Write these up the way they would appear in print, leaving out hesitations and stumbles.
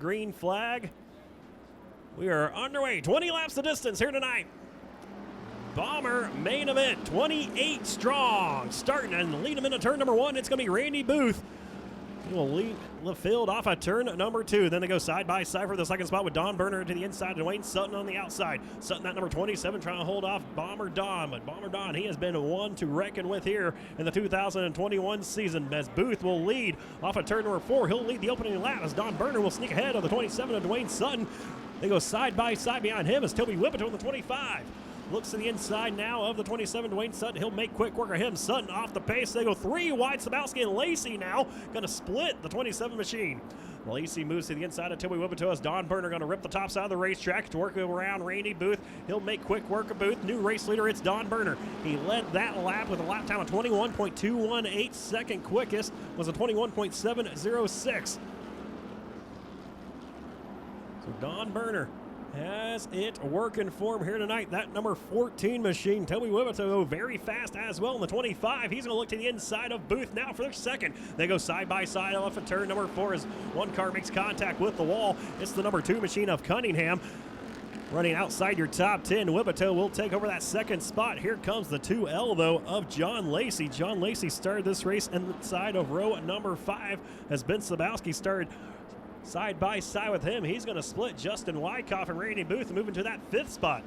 green flag. We are underway. 20 laps the distance here tonight. Bomber main event, 28 strong. Starting and lead them into turn number 1. It's going to be Randy Booth. He will lead the field off of turn number 2. Then they go side by side for the second spot with Don Berner to the inside and Wayne Sutton on the outside. Sutton at number 27 trying to hold off Bomber Don. But Bomber Don, he has been one to reckon with here in the 2021 season. As Booth will lead off of turn number 4. He'll lead the opening lap as Don Berner will sneak ahead of the 27 of Dwayne Sutton. They go side by side behind him as Toby Whippet on the 25. Looks to the inside now of the 27, Dwayne Sutton. He'll make quick work of him. Sutton off the pace. They go 3 wide. Sabowski and Lacey now going to split the 27 machine. Lacey moves to the inside of Toby Whippetoe as Don Berner going to rip the top side of the racetrack to work around Randy Booth. He'll make quick work of Booth. New race leader, it's Don Berner. He led that lap with a lap time of 21.218. Second quickest was a 21.706. So Don Berner has it working for him here tonight. That number 14 machine, Toby Whippetoe, very fast as well in the 25. He's going to look to the inside of Booth now for their second. They go side by side off of turn number 4 as one car makes contact with the wall. It's the number 2 machine of Cunningham. Running outside your top 10, Whippetoe will take over that second spot. Here comes the 2L, though, of John Lacey. John Lacey started this race inside of row number 5 as Ben Sabowski started side by side with him. He's going to split Justin Wyckoff and Randy Booth, moving to that 5th spot.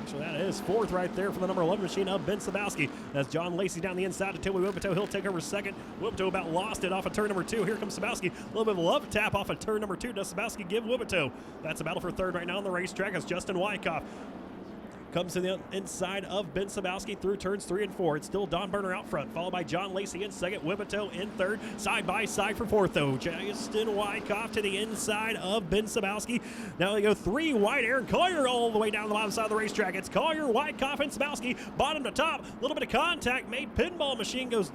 Actually, that is 4th right there for the number 11 machine of Ben Sabowski. As John Lacey down the inside to Toby Whippetoe, he'll take over second. Whippetoe about lost it off of turn number 2. Here comes Sabowski. A little bit of a love tap off of turn number 2. Does Sabowski give Whippetoe? That's a battle for 3rd right now on the racetrack as Justin Wyckoff comes to the inside of Ben Sabowski through turns 3 and 4. It's still Don Berner out front, followed by John Lacey in second, Whippetoe in 3rd, side by side for 4th, though. Justin Wyckoff to the inside of Ben Sabowski. Now they go 3 wide. Aaron Collier all the way down the bottom side of the racetrack. It's Collier, Wyckoff, and Sabowski, bottom to top. A little bit of contact made. Pinball machine goes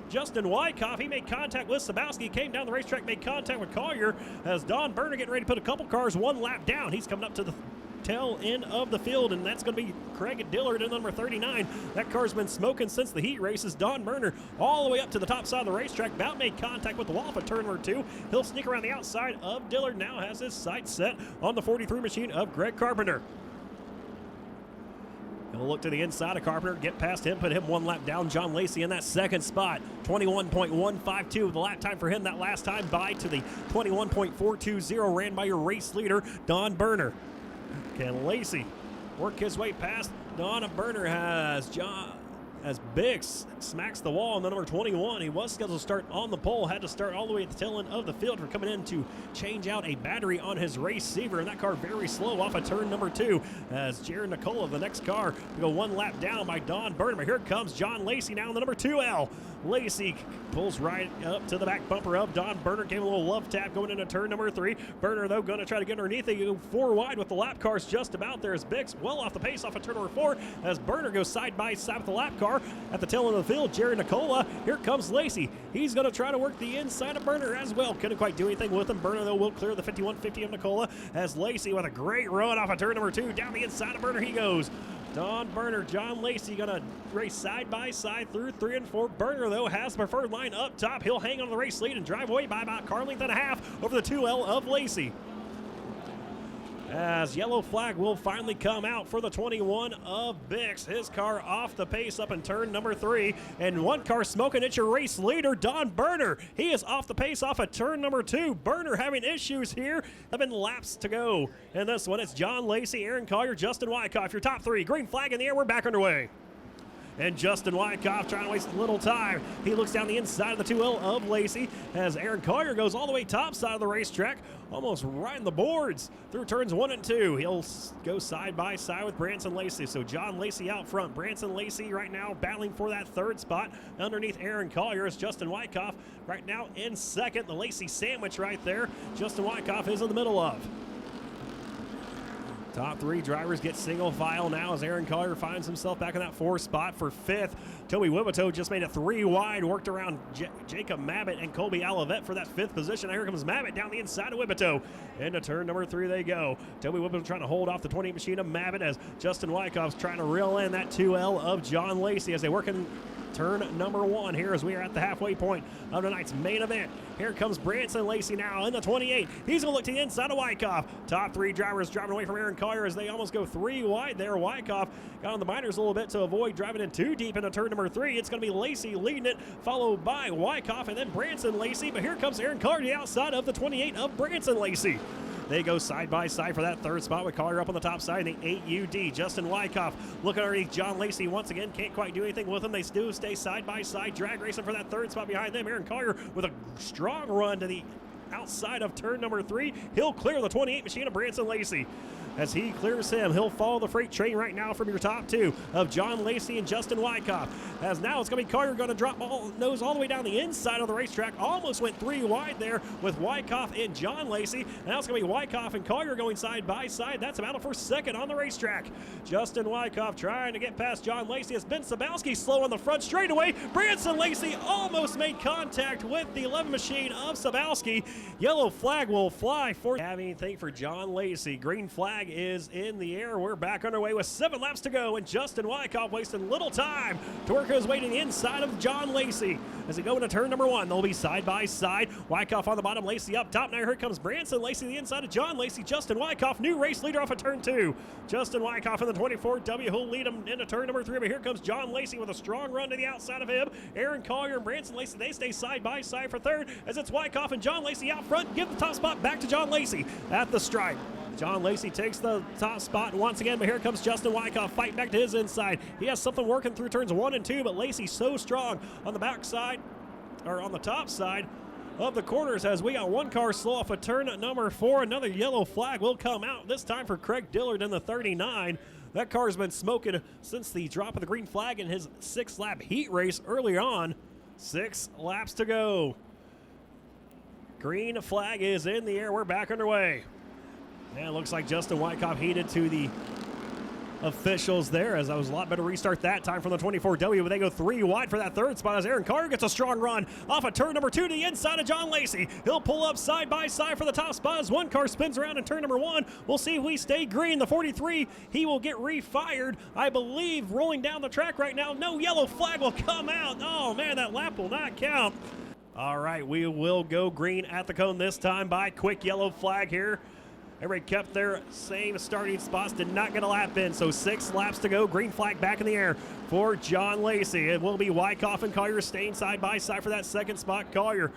Justin Wyckoff. He made contact with Sabowski, came down the racetrack, made contact with Collier as Don Berner getting ready to put a couple cars 1 lap down. He's coming up to the tail end of the field, and that's going to be Craig Dillard in number 39. That car's been smoking since the heat races. Don Berner all the way up to the top side of the racetrack, about made contact with the wall for turn number 2. He'll sneak around the outside of Dillard, now has his sights set on the 43 machine of Greg Carpenter. He'll look to the inside of Carpenter, get past him, put him 1 lap down. John Lacey in that second spot, 21.152. The lap time for him that last time by to the 21.420 ran by your race leader, Don Berner. Can Lacey work his way past Don Berner as Bix smacks the wall on the number 21. He was scheduled to start on the pole, had to start all the way at the tail end of the field for coming in to change out a battery on his receiver, and that car very slow off of turn number 2 as Jared Nicola, the next car, to go 1 lap down by Don Berner. Here comes John Lacey now in the number 2L. Lacey pulls right up to the back bumper of Don Berner, gave a little love tap going into turn number 3. Berner, though, going to try to get underneath. They go 4 wide with the lap cars just about there as Bix well off the pace off of turn number 4 as Berner goes side by side with the lap car at the tail end of the field. Jared Nicola, here comes Lacey. He's going to try to work the inside of Berner as well. Couldn't quite do anything with him. Berner, though, will clear the 5150 of Nicola as Lacey with a great run off of turn number 2. Down the inside of Berner he goes. Don Berner, John Lacey going to race side by side through 3 and 4. Berner, though, has the preferred line up top. He'll hang on the race lead and drive away by about car length and a half over the 2L of Lacey. As yellow flag will finally come out for the 21 of Bix. His car off the pace up in turn number 3. And 1 car smoking. It's your race leader, Don Berner. He is off the pace off of turn number 2. Berner having issues here. 11 laps to go. And this one, it's John Lacey, Aaron Collier, Justin Wyckoff. Your top 3. Green flag in the air. We're back underway. And Justin Wyckoff trying to waste a little time. He looks down the inside of the 2L of Lacey as Aaron Collier goes all the way top side of the racetrack, almost right in the boards through turns 1 and 2. He'll go side by side with Branson Lacey. So John Lacey out front. Branson Lacey right now battling for that 3rd spot. Underneath Aaron Collier is Justin Wyckoff right now in 2nd. The Lacey sandwich right there. Justin Wyckoff is in the middle of. Top 3 drivers get single file now as Aaron Collier finds himself back in that 4th spot for 5th. Toby Whippetoe just made it 3 wide, worked around Jacob Mabbitt and Colby Olivet for that 5th position. Now here comes Mabbitt down the inside of Whippetoe. Into turn number 3 they go. Toby Whippetoe trying to hold off the 28 machine of Mabbitt as Justin Wyckoff's trying to reel in that 2L of John Lacey as they work in turn number 1 here as we are at the halfway point of tonight's main event. Here comes Branson Lacey now in the 28. He's going to look to the inside of Wyckoff. Top 3 drivers driving away from Aaron Collier as they almost go 3 wide there. Wyckoff got on the binders a little bit to avoid driving in too deep into turn number 3. It's going to be Lacey leading it, followed by Wyckoff and then Branson Lacey. But here comes Aaron Collier to the outside of the 28 of Branson Lacey. They go side by side for that 3rd spot with Collier up on the top side in the 8UD. Justin Wyckoff looking underneath John Lacey once again. Can't quite do anything with him. They do stay side by side, drag racing for that 3rd spot behind them. Aaron Collier with a strong run to the outside of turn number 3. He'll clear the 28 machine of Branson Lacey. As he clears him, he'll follow the freight train right now from your top 2 of John Lacey and Justin Wyckoff. As now it's going to be Collier going to drop nose all the way down the inside of the racetrack. Almost went 3 wide there with Wyckoff and John Lacey. Now it's going to be Wyckoff and Collier going side by side. That's a battle for 2nd on the racetrack. Justin Wyckoff trying to get past John Lacey as Ben Sabowski slow on the front straightaway. Branson Lacey almost made contact with the 11 machine of Sabowski. Yellow flag will fly for have anything for John Lacey. Green flag is in the air. We're back underway with 7 laps to go, and Justin Wyckoff wasting little time to work his way to the inside of John Lacey. As they go into turn number 1, they'll be side by side. Wyckoff on the bottom, Lacey up top. Now here comes Branson Lacey to the inside of John Lacey. Justin Wyckoff, new race leader off of turn 2. Justin Wyckoff in the 24W, who'll lead him into turn number 3. But here comes John Lacey with a strong run to the outside of him. Aaron Collier and Branson Lacey, they stay side by side for 3rd as it's Wyckoff and John Lacey out front. Give the top spot back to John Lacey at the stripe. John Lacey takes the top spot once again, but here comes Justin Wyckoff fighting back to his inside. He has something working through turns 1 and 2, but Lacey's so strong on the back side, or on the top side of the corners as we got 1 car slow off of turn number 4. Another yellow flag will come out, this time for Craig Dillard in the 39. That car has been smoking since the drop of the green flag in his 6-lap heat race earlier on. 6 laps to go. Green flag is in the air. We're back underway. And it looks like Justin Wyckoff heated to the officials there, as that was a lot better restart that time from the 24W, but they go 3 wide for that 3rd spot as Aaron Collier gets a strong run off of turn number 2 to the inside of John Lacey. He'll pull up side by side for the top spot as 1 car spins around in turn number 1. We'll see if we stay green. The 43, he will get refired, I believe, rolling down the track right now. No yellow flag will come out. Oh man, that lap will not count. All right, we will go green at the cone this time by quick yellow flag here. Everybody kept their same starting spots, did not get a lap in, so 6 laps to go. Green flag back in the air for John Lacey. It will be Wyckoff and Collier staying side by side for that 2nd spot. Collier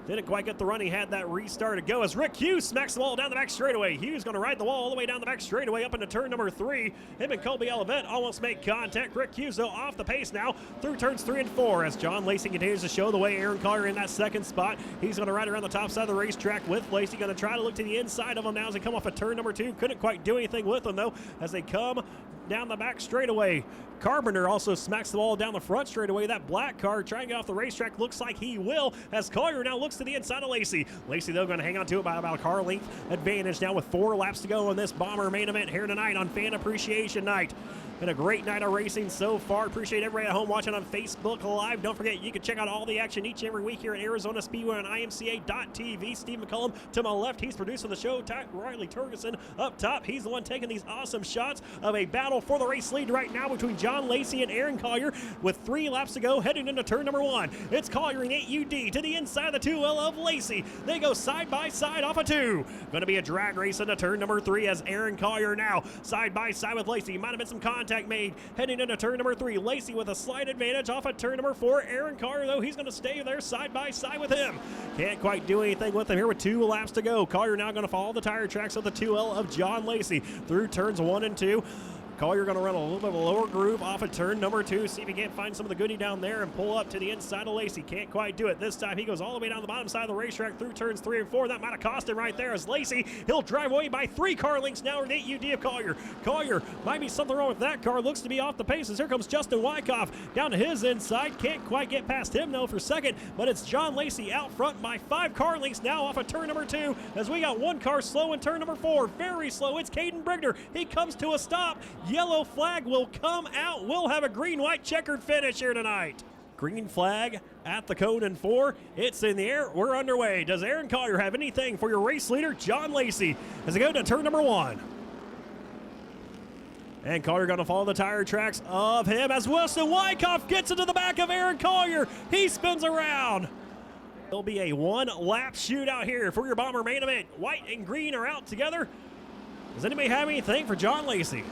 didn't quite get the run. He had that restart to go as Rick Hughes smacks the wall down the back straightaway. Hughes going to ride the wall all the way down the back straightaway up into turn number 3. Him and Colby Olivet almost make contact. Rick Hughes, though, off the pace now through turns 3 and 4 as John Lacey continues to show the way. Aaron Collier in that 2nd spot. He's going to ride around the top side of the racetrack with Lacey. Going to try to look to the inside of him now as they come off of turn number 2. Couldn't quite do anything with him, though, as they come down the back straightaway. Carpenter also smacks the wall down the front straightaway. That black car trying to get off the racetrack. Looks like he will as Collier now looks to the inside of Lacey. Lacey, though, going to hang on to it by about a car length advantage now with 4 laps to go in this Bomber main event here tonight on Fan Appreciation Night. Been a great night of racing so far. Appreciate everybody at home watching on Facebook Live. Don't forget, you can check out all the action each and every week here at Arizona Speedway on IMCA.TV. Steve McCullum to my left, he's producing the show. Riley Turgeson up top, he's the one taking these awesome shots of a battle for the race lead right now between John Lacey and Aaron Collier with 3 laps to go heading into turn number 1. It's Collier in 8UD to the inside of the 2L of Lacey. They go side by side off of 2. Going to be a drag race into turn number 3 as Aaron Collier now side by side with Lacey. Might have been some contact made heading into turn number 3. Lacey with a slight advantage off of turn number 4. Aaron Collier, though, he's going to stay there side by side with him. Can't quite do anything with him here with 2 laps to go. Collier now going to follow the tire tracks of the 2L of John Lacey through turns 1 and 2. Collier going to run a little bit of a lower groove off of turn number 2. See if he can't find some of the goodie down there and pull up to the inside of Lacey. Can't quite do it. This time he goes all the way down the bottom side of the racetrack through turns 3 and 4. That might have cost him right there as Lacey, he'll drive away by 3 car lengths now with 8UD of Collier. Collier, might be something wrong with that car. Looks to be off the paces. Here comes Justin Wyckoff down to his inside. Can't quite get past him, though, for second. But it's John Lacey out front by 5 car lengths now off of turn number 2 as we got 1 car slow in turn number 4. Very slow. It's Caden Brigner. He comes to a stop. Yellow flag will come out. We'll have a green-white checkered finish here tonight. Green flag at the cone in 4. It's in the air. We're underway. Does Aaron Collier have anything for your race leader, John Lacey, as they go to turn number 1? And Collier going to follow the tire tracks of him as Wilson Wyckoff gets into the back of Aaron Collier. He spins around. There'll be a one-lap shootout here for your Bomber main event. White and green are out together. Does anybody have anything for John Lacey?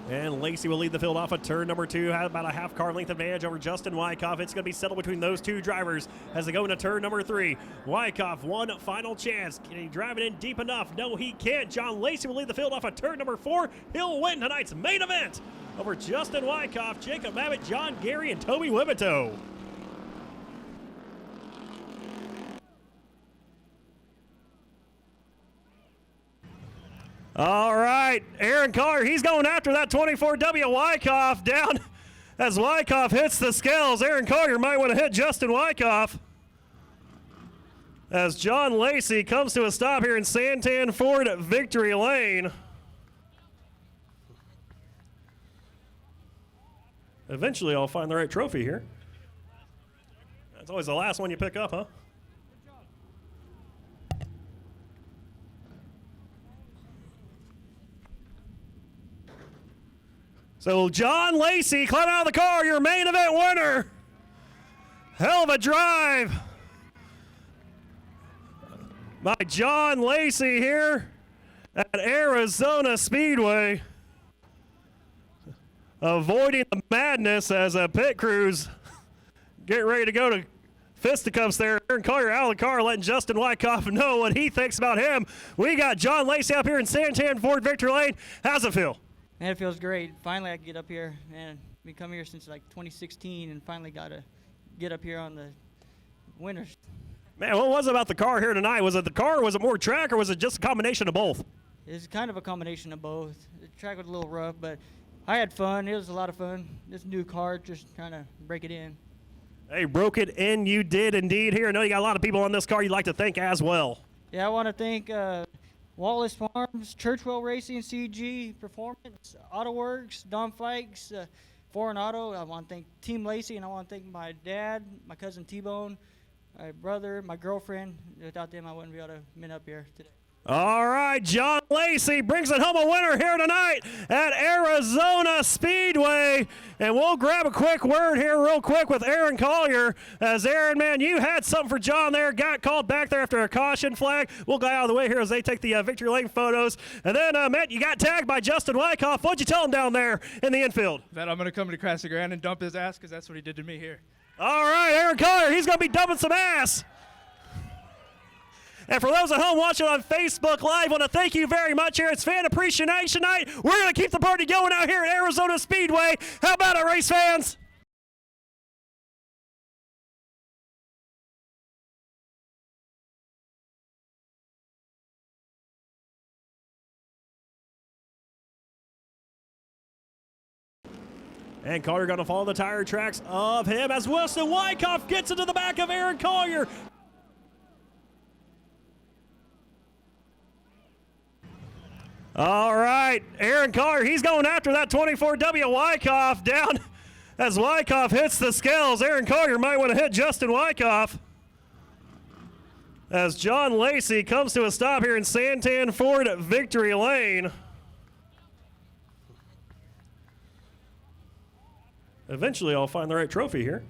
And Lacey will lead the field off at turn number 2. Has about a half car length advantage over Justin Wyckoff. It's going to be settled between those two drivers as they go into turn number 3. Wyckoff, one final chance. Can he drive it in deep enough? No, he can't. John Lacey will lead the field off at turn number 4. He'll win tonight's main event over Justin Wyckoff, Jacob Abbott, John Gary, and Toby Wibito. All right, Aaron Collier, he's going after that 24W Wyckoff down as Wyckoff hits the scales. Aaron Collier might want to hit Justin Wyckoff as John Lacey comes to a stop here in Santan Ford Victory Lane. Eventually, I'll find the right trophy here. That's always the last one you pick up, huh? So John Lacey, climb out of the car, your main event winner. Hell of a drive by John Lacey here at Arizona Speedway. Avoiding the madness as a pit crews get ready to go to fisticuffs there. Aaron Collier out of the car, letting Justin Wyckoff know what he thinks about him. We got John Lacey up here in Santan Ford Victory Lane. How's it feel? Man, it feels great. Finally, I get up here. Man, we come here since like 2016 and finally got to get up here on the winners. Man, what was it about the car here tonight? Was it the car, or was it more track, or was it just a combination of both? It's kind of a combination of both. The track was a little rough, but I had fun. It was a lot of fun. This new car, just trying to break it in. Hey, broke it in. You did indeed here. I know you got a lot of people on this car you'd like to thank as well. Yeah, I want to thank Wallace Farms, Churchwell Racing, CG Performance, AutoWorks, Don Fikes, Foreign Auto. I want to thank Team Lacey, and I want to thank my dad, my cousin T-Bone, my brother, my girlfriend. Without them, I wouldn't be able to mint up here today. All right, John Lacey brings it home a winner here tonight at Arizona Speedway. And we'll grab a quick word here real quick with Aaron Collier. As Aaron, man, you had something for John there. Got called back there after a caution flag. We'll go out of the way here as they take the victory lane photos. And then, Matt, you got tagged by Justin Wyckoff. What'd you tell him down there in the infield? That I'm going to come to Casa Grande and dump his ass because that's what he did to me here. All right, Aaron Collier, he's going to be dumping some ass. And for those at home watching on Facebook Live, I want to thank you very much here. It's Fan Appreciation Night. We're going to keep the party going out here at Arizona Speedway. How about it, race fans? And Collier going to follow the tire tracks of him as Wilson Wyckoff gets into the back of Aaron Collier. All right, Aaron Collier, he's going after that 24W Wyckoff down as Wyckoff hits the scales. Aaron Collier might want to hit Justin Wyckoff as John Lacey comes to a stop here in Santan Ford Victory Lane. Eventually, I'll find the right trophy here.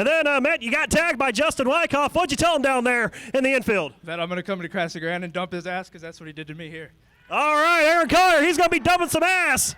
And then, Matt, you got tagged by Justin Wyckoff. What'd you tell him down there in the infield? That I'm going to come to Casa Grande and dump his ass because that's what he did to me here. All right, Aaron Collier, he's going to be dumping some ass.